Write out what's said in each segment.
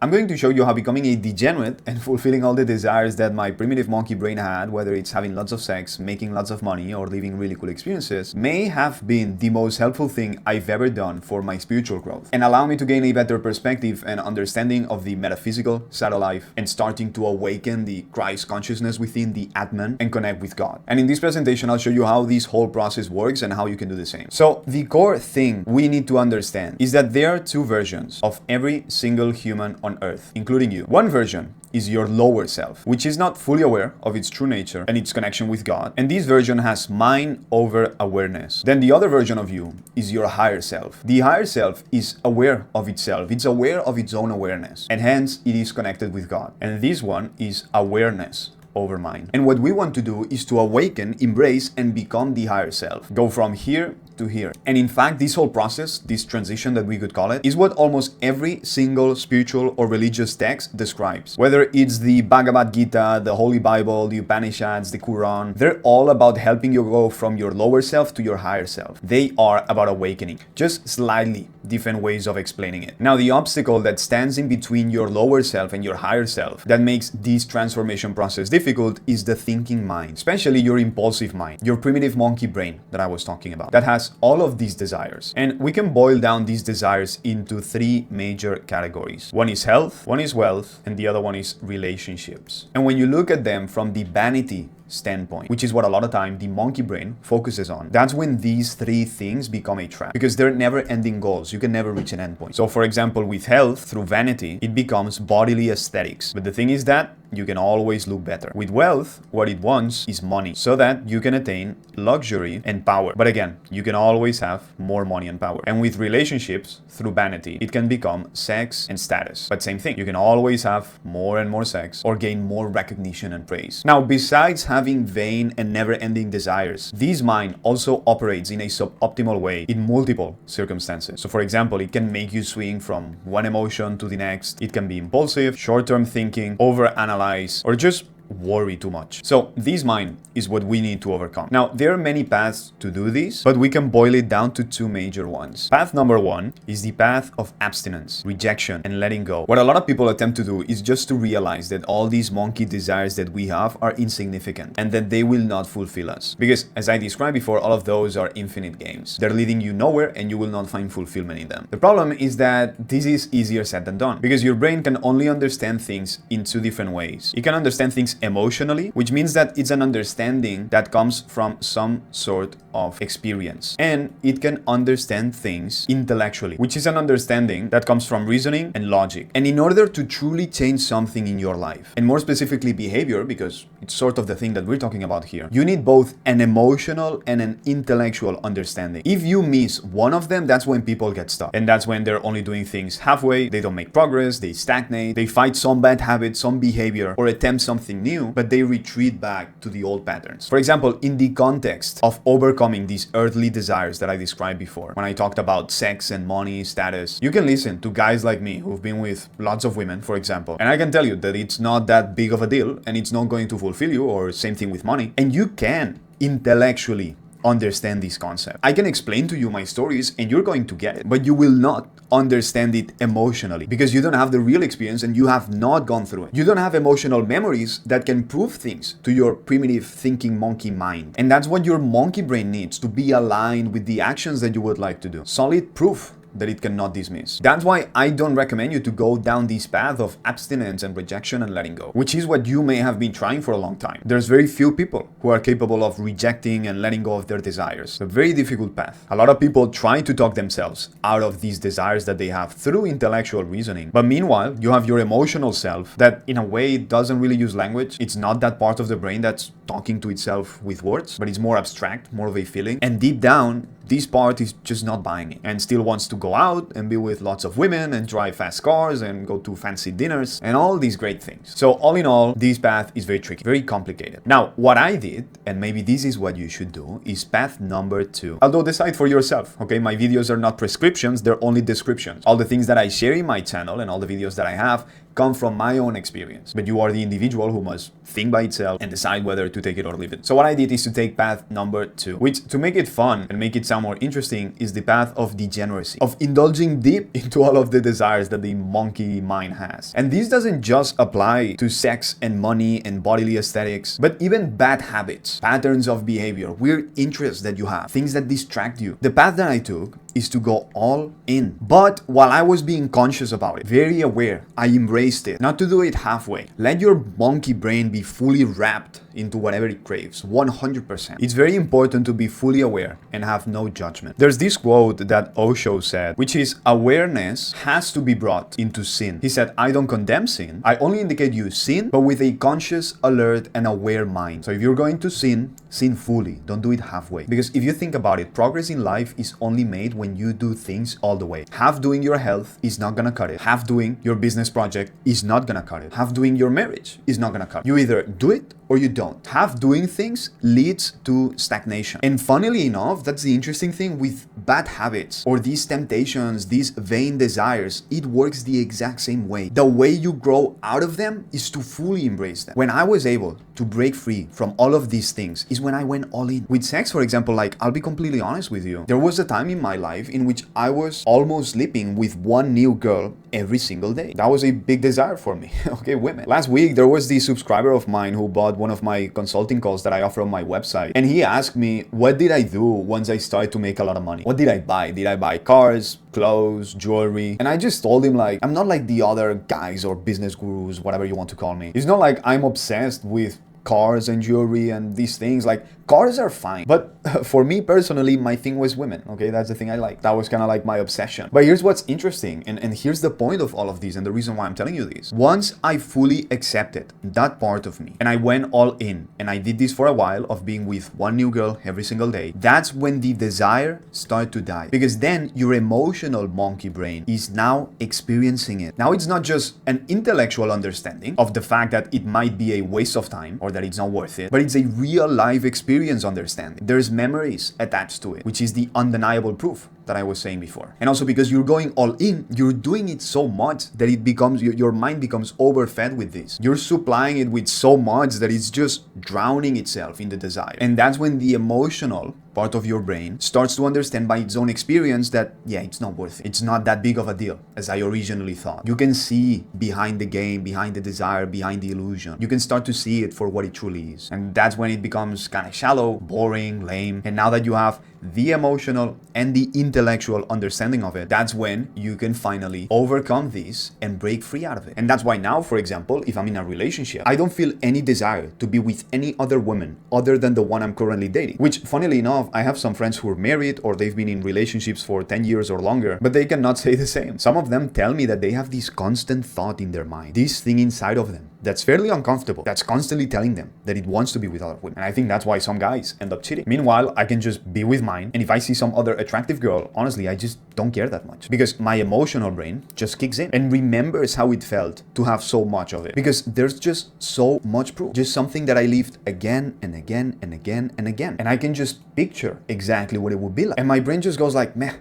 I'm going to show you how becoming a degenerate and fulfilling all the desires that my primitive monkey brain had, whether it's having lots of sex, making lots of money, or living really cool experiences, may have been the most helpful thing I've ever done for my spiritual growth and allow me to gain a better perspective and understanding of the metaphysical side of life and starting to awaken the Christ consciousness within the Atman and connect with God. And in this presentation, I'll show you how this whole process works and how you can do the same. So the core thing we need to understand is that there are two versions of every single human on earth, including you. One version is your lower self, which is not fully aware of its true nature and its connection with God. And this version has mind over awareness. Then the other version of you is your higher self. The higher self is aware of itself. It's aware of its own awareness, and hence it is connected with God. And this one is awareness over mind. And what we want to do is to awaken, embrace, and become the higher self. Go from here to here. And in fact, this whole process, this transition that we could call it, is what almost every single spiritual or religious text describes. Whether it's the Bhagavad Gita, the Holy Bible, the Upanishads, the Quran, they're all about helping you go from your lower self to your higher self. They are about awakening, just slightly different ways of explaining it. Now, the obstacle that stands in between your lower self and your higher self that makes this transformation process difficult is the thinking mind, especially your impulsive mind, your primitive monkey brain that I was talking about, that has all of these desires. And we can boil down these desires into three major categories. One is health, one is wealth, and the other one is relationships. And when you look at them from the vanity standpoint, which is what a lot of time the monkey brain focuses on, that's when these three things become a trap, because they're never ending goals. You can never reach an endpoint. So for example, with health, through vanity, it becomes bodily aesthetics. But the thing is that you can always look better. With wealth, what it wants is money, so that you can attain luxury and power. But again, you can always have more money and power. And with relationships, through vanity, it can become sex and status. But same thing, you can always have more and more sex or gain more recognition and praise. Now, besides having vain and never-ending desires, this mind also operates in a suboptimal way in multiple circumstances. So for example, it can make you swing from one emotion to the next. It can be impulsive, short-term thinking, overanalyze, or just worry too much. So this mind is what we need to overcome. Now, there are many paths to do this, but we can boil it down to two major ones. Path number one is the path of abstinence, rejection, and letting go. What a lot of people attempt to do is just to realize that all these monkey desires that we have are insignificant and that they will not fulfill us. Because as I described before, all of those are infinite games. They're leading you nowhere and you will not find fulfillment in them. The problem is that this is easier said than done, because your brain can only understand things in two different ways. It can understand things emotionally, which means that it's an understanding that comes from some sort of experience, and it can understand things intellectually, which is an understanding that comes from reasoning and logic. And in order to truly change something in your life, and more specifically behavior, because it's sort of the thing that we're talking about here, you need both an emotional and an intellectual understanding. If you miss one of them, that's when people get stuck, and that's when they're only doing things halfway. They don't make progress, they stagnate, they fight some bad habit, some behavior, or attempt something new, but they retreat back to the old patterns. For example, in the context of overcoming these earthly desires that I described before, when I talked about sex and money, status, you can listen to guys like me who've been with lots of women, for example, and I can tell you that it's not that big of a deal and it's not going to fulfill you, or same thing with money. And you can intellectually understand this concept. I can explain to you my stories and you're going to get it, but you will not understand it emotionally, because you don't have the real experience and you have not gone through it. You don't have emotional memories that can prove things to your primitive thinking monkey mind. And that's what your monkey brain needs to be aligned with the actions that you would like to do. Solid proof that it cannot dismiss. That's why I don't recommend you to go down this path of abstinence and rejection and letting go, which is what you may have been trying for a long time. There's very few people who are capable of rejecting and letting go of their desires. It's a very difficult path. A lot of people try to talk themselves out of these desires that they have through intellectual reasoning. But meanwhile, you have your emotional self that in a way doesn't really use language. It's not that part of the brain that's talking to itself with words, but it's more abstract, more of a feeling. And deep down, this part is just not buying it and still wants to go out and be with lots of women and drive fast cars and go to fancy dinners and all these great things. So all in all, this path is very tricky, very complicated. Now, what I did, and maybe this is what you should do, is path number two. Although decide for yourself, okay? My videos are not prescriptions, they're only descriptions. All the things that I share in my channel and all the videos that I have come from my own experience, but you are the individual who must think by itself and decide whether to take it or leave it. So what I did is to take path number two, which, to make it fun and make it sound sound more interesting is the path of degeneracy, of indulging deep into all of the desires that the monkey mind has. And this doesn't just apply to sex and money and bodily aesthetics, but even bad habits, patterns of behavior, weird interests that you have, things that distract you. The path that I took is to go all in. But while I was being conscious about it, very aware, I embraced it. Not to do it halfway. Let your monkey brain be fully wrapped into whatever it craves, 100%. It's very important to be fully aware and have no judgment. There's this quote that Osho said, which is, awareness has to be brought into sin. He said, I don't condemn sin. I only indicate you sin, but with a conscious, alert, and aware mind. So if you're going to sin, sin fully. Don't do it halfway. Because if you think about it, progress in life is only made when you do things all the way. Half doing your health is not gonna cut it. Half doing your business project is not gonna cut it. Half doing your marriage is not gonna cut it. You either do it or you don't. Half doing things leads to stagnation. And funnily enough, that's the interesting thing with bad habits or these temptations, these vain desires, it works the exact same way. The way you grow out of them is to fully embrace them. When I was able to break free from all of these things is when I went all in. With sex, for example, like, I'll be completely honest with you. There was a time in my life in which I was almost sleeping with one new girl every single day. That was a big desire for me. Okay, women. Last week, there was this subscriber of mine who bought one of my consulting calls that I offer on my website. And he asked me, what did I do once I started to make a lot of money? What did I buy? Did I buy cars, clothes, jewelry? And I just told him, like, I'm not like the other guys or business gurus, whatever you want to call me. It's not like I'm obsessed with cars and jewelry and these things. Like, cars are fine, but for me personally, my thing was women. Okay, that's the thing I like. That was kind of like my obsession. But here's what's interesting, and here's the point of all of this and the reason why I'm telling you this. Once I fully accepted that part of me and I went all in, and I did this for a while of being with one new girl every single day, that's when the desire started to die. Because then your emotional monkey brain is now experiencing it. Now it's not just an intellectual understanding of the fact that it might be a waste of time or that it's not worth it, but it's a real life experience understanding. There's memories attached to it, which is the undeniable proof that I was saying before. And also because you're going all in, you're doing it so much that it becomes, your mind becomes overfed with this. You're supplying it with so much that it's just drowning itself in the desire. And that's when the emotional part of your brain starts to understand by its own experience that, yeah, it's not worth it. It's not that big of a deal as I originally thought. You can see behind the game, behind the desire, behind the illusion. You can start to see it for what it truly is. And that's when it becomes kind of shallow, boring, lame. And now that you have the emotional and the intellectual understanding of it, that's when you can finally overcome this and break free out of it. And that's why now, for example, if I'm in a relationship, I don't feel any desire to be with any other woman other than the one I'm currently dating. Which, funnily enough, I have some friends who are married or they've been in relationships for 10 years or longer, but they cannot say the same. Some of them tell me that they have this constant thought in their mind, this thing inside of them that's fairly uncomfortable, that's constantly telling them that it wants to be with other women. And I think that's why some guys end up cheating. Meanwhile, I can just be with mine, and if I see some other attractive girl, honestly, I just don't care that much, because my emotional brain just kicks in and remembers how it felt to have so much of it, because there's just so much proof, just something that I lived again and again and again and again, and I can just picture exactly what it would be like, and my brain just goes like, meh,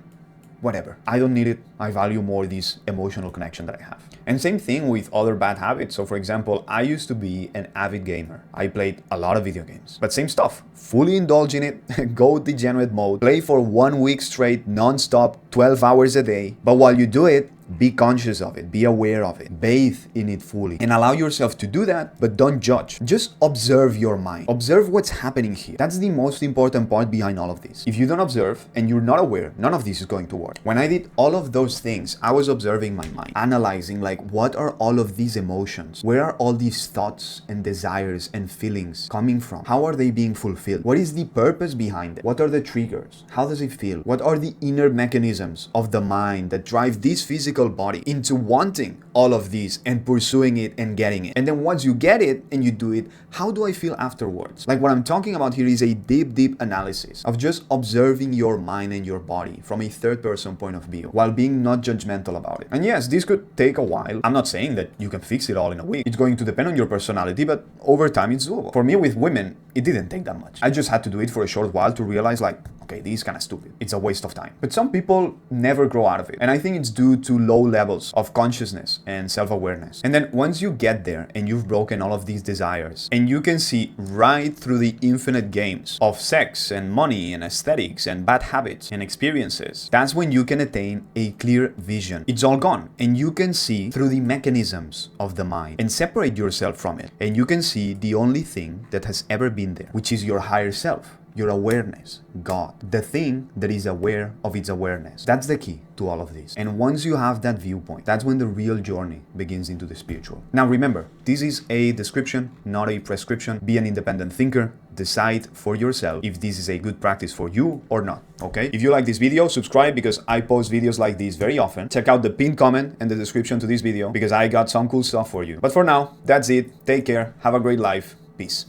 whatever, I don't need it. I value more this emotional connection that I have. And same thing with other bad habits. So for example, I used to be an avid gamer. I played a lot of video games, but same stuff, fully indulge in it, go degenerate mode, play for 1 week straight, non-stop, 12 hours a day. But while you do it, be conscious of it, be aware of it, bathe in it fully, and allow yourself to do that, but don't judge. Just observe your mind. Observe what's happening here. That's the most important part behind all of this. If you don't observe and you're not aware, none of this is going to work. When I did all of those things, I was observing my mind, analyzing like, what are all of these emotions? Where are all these thoughts and desires and feelings coming from? How are they being fulfilled? What is the purpose behind it? What are the triggers? How does it feel? What are the inner mechanisms of the mind that drive this physical body into wanting all of these and pursuing it and getting it? And then once you get it and you do it, how do I feel afterwards? Like, what I'm talking about here is a deep analysis of just observing your mind and your body from a third person point of view while being not judgmental about it. And yes, this could take a while. I'm not saying that you can fix it all in a week. It's going to depend on your personality, but over time it's doable. For me with women, it didn't take that much. I just had to do it for a short while to realize like, okay, this is kind of stupid. It's a waste of time. But some people never grow out of it. And I think it's due to low levels of consciousness and self-awareness. And then once you get there and you've broken all of these desires, and you can see right through the infinite games of sex and money and aesthetics and bad habits and experiences, that's when you can attain a clear vision. It's all gone, and you can see through the mechanisms of the mind and separate yourself from it. And you can see the only thing that has ever been there, which is your higher self, your awareness, God, the thing that is aware of its awareness. That's the key to all of this. And once you have that viewpoint, that's when the real journey begins into the spiritual. Now remember, this is a description, not a prescription. Be an independent thinker. Decide for yourself if this is a good practice for you or not, okay? If you like this video, subscribe because I post videos like this very often. Check out the pinned comment and the description to this video because I got some cool stuff for you. But for now, that's it. Take care. Have a great life. Peace.